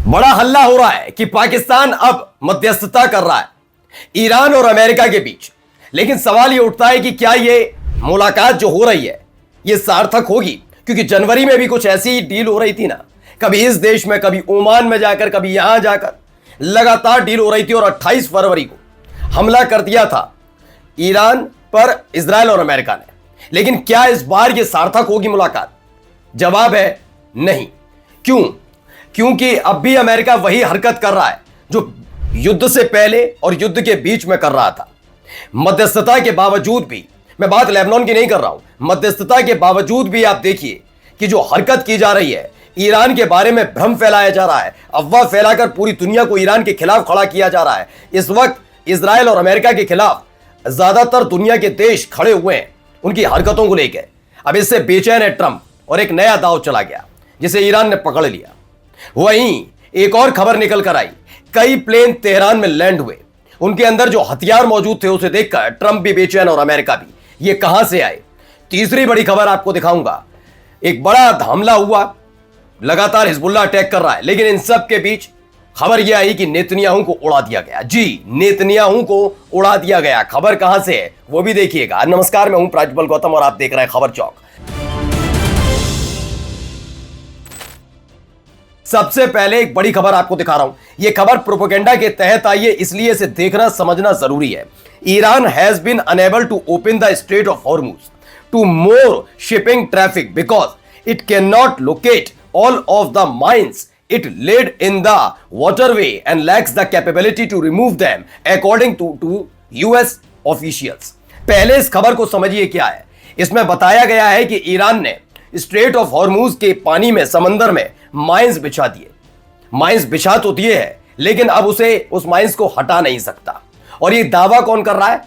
बड़ा हल्ला हो रहा है कि पाकिस्तान अब मध्यस्थता कर रहा है ईरान और अमेरिका के बीच। लेकिन सवाल यह उठता है कि क्या यह मुलाकात जो हो रही है यह सार्थक होगी, क्योंकि जनवरी में भी कुछ ऐसी ही डील हो रही थी ना, कभी इस देश में, कभी ओमान में जाकर, कभी यहां जाकर लगातार डील हो रही थी। और 28 फरवरी को हमला कर दिया था ईरान पर इजराइल और अमेरिका ने। लेकिन क्या इस बार यह सार्थक होगी मुलाकात? जवाब है नहीं। क्यों? क्योंकि अब भी अमेरिका वही हरकत कर रहा है जो युद्ध से पहले और युद्ध के बीच में कर रहा था। मध्यस्थता के बावजूद भी, मैं बात लेबनान की नहीं कर रहा हूं, मध्यस्थता के बावजूद भी आप देखिए कि जो हरकत की जा रही है, ईरान के बारे में भ्रम फैलाया जा रहा है, अफवाह फैलाकर पूरी दुनिया को ईरान के खिलाफ खड़ा किया जा रहा है। इस वक्त इजराइल और अमेरिका के खिलाफ ज्यादातर दुनिया के देश खड़े हुए हैं उनकी हरकतों को लेकर। अब इससे बेचैन है ट्रंप और एक नया दांव चला गया जिसे ईरान ने पकड़ लिया। वहीं एक और खबर निकल कर आई, कई प्लेन तेहरान में लैंड हुए, उनके अंदर जो हथियार मौजूद थे उसे देखकर ट्रंप भी बेचैन और अमेरिका भी। ये कहां से आए? तीसरी बड़ी खबर आपको दिखाऊंगा। एक बड़ा हमला हुआ, लगातार हिजबुल्लाह अटैक कर रहा है, लेकिन इन सब के बीच खबर यह आई कि नेतन्याहू को उड़ा दिया गया। जी, नेतन्याहू को उड़ा दिया गया। खबर कहां से है वो भी देखिएगा। नमस्कार, मैं हूं प्राज्वल गौतम और आप देख रहे हैं खबर चौक। सबसे पहले एक बड़ी खबर आपको दिखा रहा हूं। यह खबर प्रोपेगेंडा के तहत आई है, इसलिए इसे देखना समझना जरूरी है। Iran has been unable to open the strait of Hormuz to more shipping traffic because it can not locate all of the mines it laid in the waterway and lacks the capability to remove them according to US officials। पहले इस खबर को समझिए क्या है। इसमें बताया गया है कि ईरान ने स्ट्रेट ऑफ हॉर्मुज के पानी में, समंदर में माइंस बिछा दिए। माइंस बिछा तो दिए हैं, लेकिन अब उस माइंस को हटा नहीं सकता। और ये दावा कौन कर रहा है?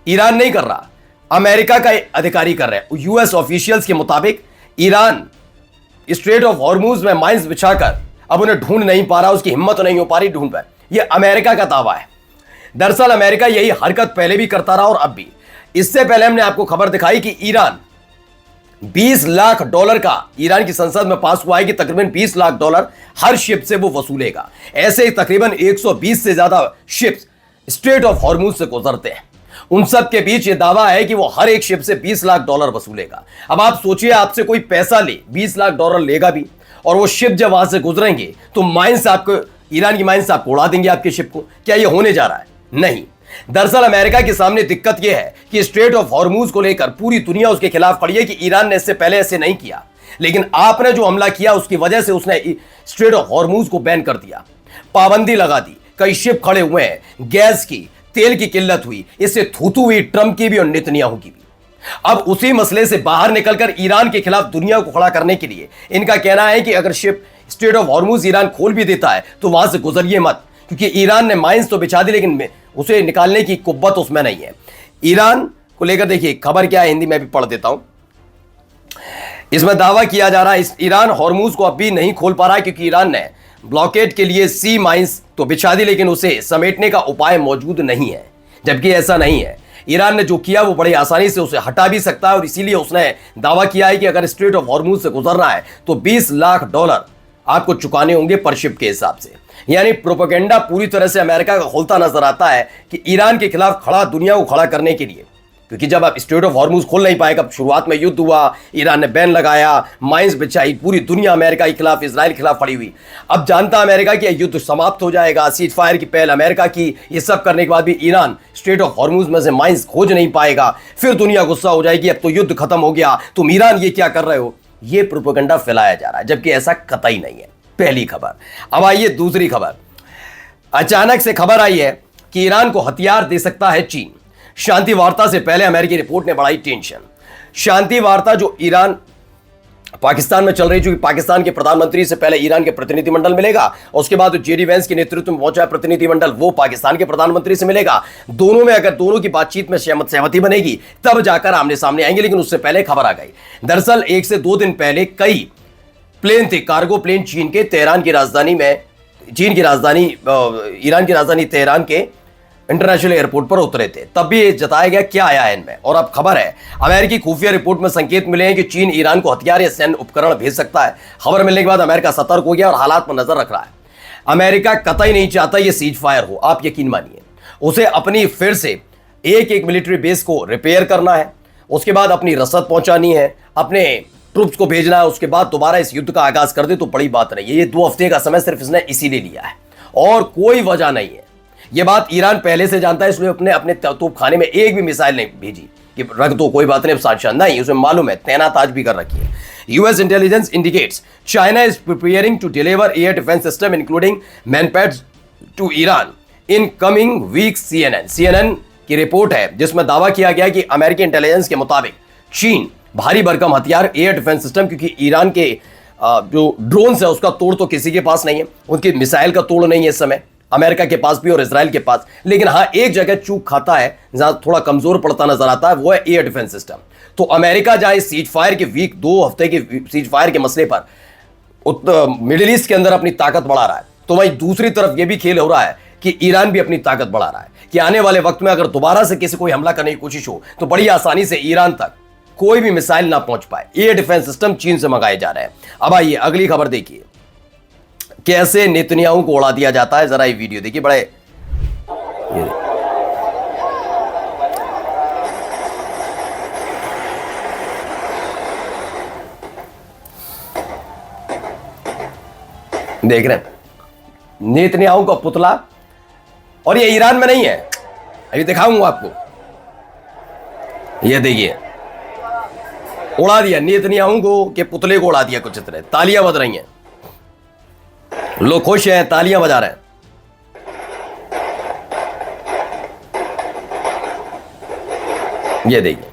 ईरान नहीं कर रहा, अमेरिका का अधिकारी कर रहे हैं। यूएस ऑफिशियल्स के मुताबिक ईरान स्ट्रेट ऑफ हॉर्मुज में माइंस बिछाकर अब उन्हें ढूंढ नहीं पा रहा, उसकी हिम्मत नहीं हो पा रही ढूंढ पाए। यह अमेरिका का दावा है। दरअसल अमेरिका यही हरकत पहले भी करता रहा और अब भी। इससे पहले हमने आपको खबर दिखाई कि ईरान $20 लाख का ईरान की संसद में पास हुआ है कि तकरीबन $20 लाख हर शिप से वो वसूलेगा। ऐसे ही तकरीबन 120 से ज्यादा शिप्स स्ट्रेट ऑफ हॉर्मुज से गुजरते हैं। उन सब के बीच ये दावा है कि वो हर एक शिप से $20 लाख वसूलेगा। अब आप सोचिए, आपसे कोई पैसा ले, $20 लाख लेगा भी, और वो शिप जब वहां से गुजरेंगे तो माइंस आपको, ईरान की माइंस आपको उड़ा देंगे आपके शिप को। क्या ये होने जा रहा है? नहीं। दरअसल अमेरिका के सामने दिक्कत यह है कि स्ट्रेट ऑफ हॉर्मुज को लेकर पूरी दुनिया उसके खिलाफ खड़ी है कि ईरान ने इससे पहले ऐसे नहीं किया, लेकिन आपने जो हमला किया उसकी वजह से उसने स्ट्रेट ऑफ हॉर्मुज को बैन कर दिया, पाबंदी लगा दी। कई शिप खड़े हुए हैं, गैस की, तेल की किल्लत हुई। इससे थूथू हुई ट्रंप की भी और नेतन्याहू की भी। अब उसी मसले से बाहर निकलकर ईरान के खिलाफ दुनिया को खड़ा करने के लिए इनका कहना है कि अगर ship straight of Hormuz Iran खोल भी देता है तो वहां से गुजरिए मत, क्योंकि ईरान ने माइंस तो बिछा दी लेकिन उसे निकालने की कुव्वत उसमें नहीं है। ईरान को लेकर देखिए खबर क्या है, हिंदी में भी पढ़ देता हूं। इसमें दावा किया जा रहा है ईरान हॉर्मुज को अब भी नहीं खोल पा रहा है क्योंकि ईरान ने ब्लॉकेड के लिए सी माइंस तो बिछा दी, लेकिन उसे समेटने का उपाय मौजूद नहीं है। जबकि ऐसा नहीं है, ईरान ने जो किया वो बड़ी आसानी से उसे हटा भी सकता है। और इसीलिए उसने दावा किया है कि अगर स्ट्रेट ऑफ हॉर्मुज से गुजरना है तो $20 लाख आपको चुकाने होंगे पर शिप के हिसाब से। यानी प्रोपेगेंडा पूरी तरह से अमेरिका का खोलता नजर आता है कि ईरान के खिलाफ खड़ा, दुनिया को खड़ा करने के लिए। क्योंकि जब आप स्ट्रेट ऑफ हॉर्मुज खोल नहीं पाएगा, शुरुआत में युद्ध हुआ, ईरान ने बैन लगाया, माइंस बिछाई, पूरी दुनिया अमेरिका के खिलाफ, इजराइल के खिलाफ खड़ी हुई। अब जानता अमेरिका कि युद्ध समाप्त हो जाएगा, सीज फायर की पहल अमेरिका की, ये सब करने के बाद भी ईरान स्ट्रेट ऑफ हॉर्मुज में से माइंस खोज नहीं पाएगा। फिर दुनिया गुस्सा हो जाएगी, अब तो युद्ध खत्म हो गया, तुम ईरान ये क्या कर रहे हो। ये प्रोपेगेंडा फैलाया जा रहा है, जबकि ऐसा कतई नहीं है। पहली खबर। अब आइए दूसरी खबर। अचानक से खबर आई है कि ईरान को हथियार दे सकता है चीन। शांति वार्ता से पहले अमेरिकी रिपोर्ट ने बढ़ाई टेंशन। शांति वार्ता जो ईरान पाकिस्तान में चल रही, चूंकि पाकिस्तान के प्रधानमंत्री से पहले ईरान के प्रतिनिधिमंडल मिलेगा और उसके बाद जेडी वेंस के नेतृत्व में पहुंचा प्रतिनिधिमंडल, वो पाकिस्तान के प्रधानमंत्री से मिलेगा। दोनों में अगर दोनों की बातचीत में सहमति बनेगी तब जाकर आमने सामने आएंगे, लेकिन उससे पहले खबर आ गई। दरअसल 1 से 2 दिन पहले कई प्लेन थे, कार्गो प्लेन, चीन की ईरान की राजधानी तेहरान के इंटरनेशनल एयरपोर्ट पर उतरे थे। तब भी जताया गया क्या आया है इनमें। और अब खबर है, अमेरिकी खुफिया रिपोर्ट में संकेत मिले हैं कि चीन ईरान को हथियार या सैन्य उपकरण भेज सकता है। खबर मिलने के बाद अमेरिका सतर्क हो गया और हालात पर नजर रख रहा है। अमेरिका कतई नहीं चाहता ये सीज फायर हो, आप यकीन मानिए। उसे अपनी फिर से एक एक मिलिट्री बेस को रिपेयर करना है, उसके बाद अपनी रसद पहुंचानी है, अपने ट्रूप्स को भेजना है, उसके बाद दोबारा इस युद्ध का आगाज कर दे तो बड़ी बात नहीं है। ये 2 हफ्ते का समय सिर्फ इसने इसीलिए लिया है और कोई वजह नहीं है। ये बात ईरान पहले से जानता है, इसलिए अपने अपने तोपखाने में एक भी मिसाइल नहीं भेजी कि रख दो कोई बात नहीं, साजिश नहीं, उसे मालूम है, तैनात आज भी कर रखी है। US intelligence indicates China is preparing to deliver air defence system including MANPADS to Iran in coming week. CNN की रिपोर्ट है जिसमें दावा किया गया कि अमेरिकी इंटेलिजेंस के मुताबिक चीन भारी भरकम हथियार, एयर डिफेंस सिस्टम, क्योंकि ईरान के जो ड्रोन्स है उसका तोड़ तो किसी के पास नहीं है, उनकी मिसाइल का तोड़ नहीं है इस समय अमेरिका के पास भी और इजराइल के पास। लेकिन हाँ, एक जगह चूक खाता है, जहां थोड़ा कमजोर पड़ता नजर आता है, वो है एयर डिफेंस सिस्टम। तो अमेरिका जहां इस सीज फायर के वीक 2 हफ्ते के सीज फायर के मसले पर मिडिल ईस्ट के अंदर अपनी ताकत बढ़ा रहा है, तो वहीं दूसरी तरफ यह भी खेल हो रहा है कि ईरान भी अपनी ताकत बढ़ा रहा है कि आने वाले वक्त में अगर दोबारा से किसी कोई हमला करने की कोशिश हो तो बड़ी आसानी से ईरान तक कोई भी मिसाइल ना पहुंच पाए। एयर डिफेंस सिस्टम चीन से मंगाए जा रहे हैं। अब आइए अगली खबर देखिए, कैसे नेतन्याहू को उड़ा दिया जाता है। जरा ये वीडियो देखिए, बड़े देख रहे हैं नेतन्याहू का पुतला, और ये ईरान में नहीं है, अभी दिखाऊंगा आपको। ये देखिए, उड़ा दिया नेतन्याहू को के पुतले को उड़ा दिया कुछ तरह। तालियां बज रही हैं, लोग खुश हैं, तालियां बजा रहे हैं। ये देखिए,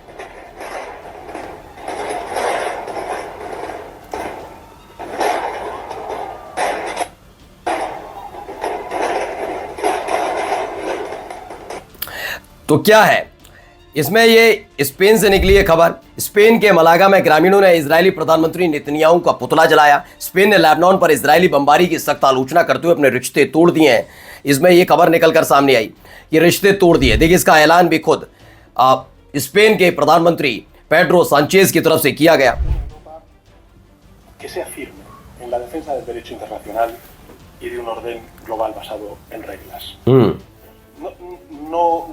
तो क्या है इसमें, ये स्पेन से निकली है खबर। स्पेन के मलागा में ग्रामीणों ने इजरायली प्रधानमंत्री नेतन्याहू का पुतला जलाया। स्पेन ने लेबनान पर इजरायली बमबारी की सख्त आलोचना करते हुए अपने रिश्ते तोड़ दिए हैं। इसमें यह खबर निकलकर सामने आई, ये रिश्ते तोड़ दिए। देखिए, इसका ऐलान भी खुद स्पेन के प्रधानमंत्री पेड्रो सांचेज की तरफ से किया गया।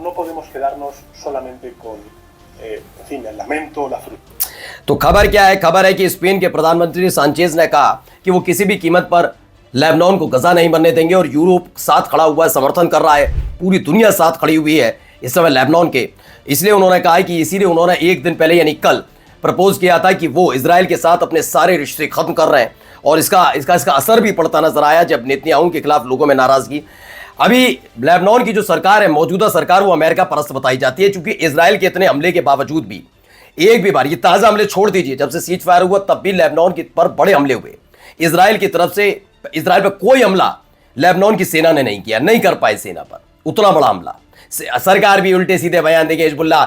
No podemos quedarnos solamente con en fin, el lamento, la frustración। तो खबर क्या है? खबर है कि स्पेन के प्रधानमंत्री सांचेज ने कहा कि वो किसी भी कीमत पर लेबनान को गजा नहीं बनने देंगे और यूरोप साथ खड़ा हुआ है, समर्थन कर रहा है, पूरी दुनिया साथ खड़ी हुई है इस समय लेबनान के। इसलिए उन्होंने कहा कि इसीलिए उन्होंने एक दिन पहले यानी कल प्रपोज किया था कि वो इजराइल के साथ अपने सारे रिश्ते खत्म कर रहे हैं। और इसका असर भी पड़ता नजर आया जब नेतन्याहू के खिलाफ लोगों में नाराजगी। अभी लेबनान की जो सरकार है, मौजूदा सरकार, वो अमेरिका परस्त बताई जाती है, क्योंकि इजराइल के इतने हमले के बावजूद भी एक भी बार, ये ताजा हमले छोड़ दीजिए, जब से सीज फायर हुआ तब भी लेबनान के पर बड़े हमले हुए। इजराइल की तरफ से इजराइल पर कोई हमला लेबनान की सेना ने नहीं किया, नहीं कर पाई सेना पर उतना बड़ा हमला। सरकार भी उल्टे सीधे बयान देगी, हिजबुल्लाह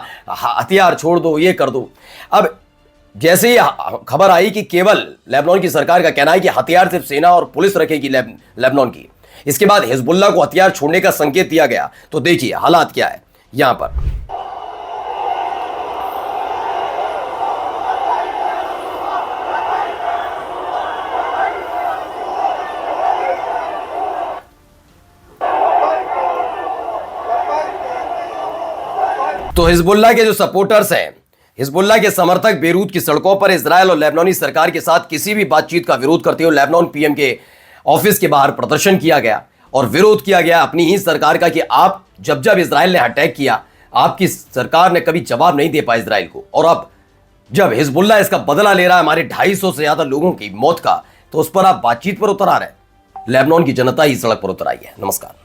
हथियार छोड़ दो, ये कर दो। अब जैसे ही खबर आई कि केवल लेबनान की सरकार का कहना है कि हथियार सिर्फ सेना और पुलिस रखेगी लेबनान की, इसके बाद हिजबुल्लाह को हथियार छोड़ने का संकेत दिया गया। तो देखिए हालात क्या है यहां पर। तो हिजबुल्लाह के जो सपोर्टर्स हैं, हिजबुल्लाह के समर्थक बेरूत की सड़कों पर इजराइल और लेबनानी सरकार के साथ किसी भी बातचीत का विरोध करते हुए लेबनान पीएम के ऑफिस के बाहर प्रदर्शन किया गया और विरोध किया गया अपनी ही सरकार का कि आप जब इजराइल ने अटैक किया, आपकी सरकार ने कभी जवाब नहीं दे पाया इजराइल को, और अब जब हिजबुल्लाह इसका बदला ले रहा है हमारे 250 से ज्यादा लोगों की मौत का, तो उस पर आप बातचीत पर उतर आ रहे हैं। लेबनान की जनता ही सड़क पर उतर आई है। नमस्कार।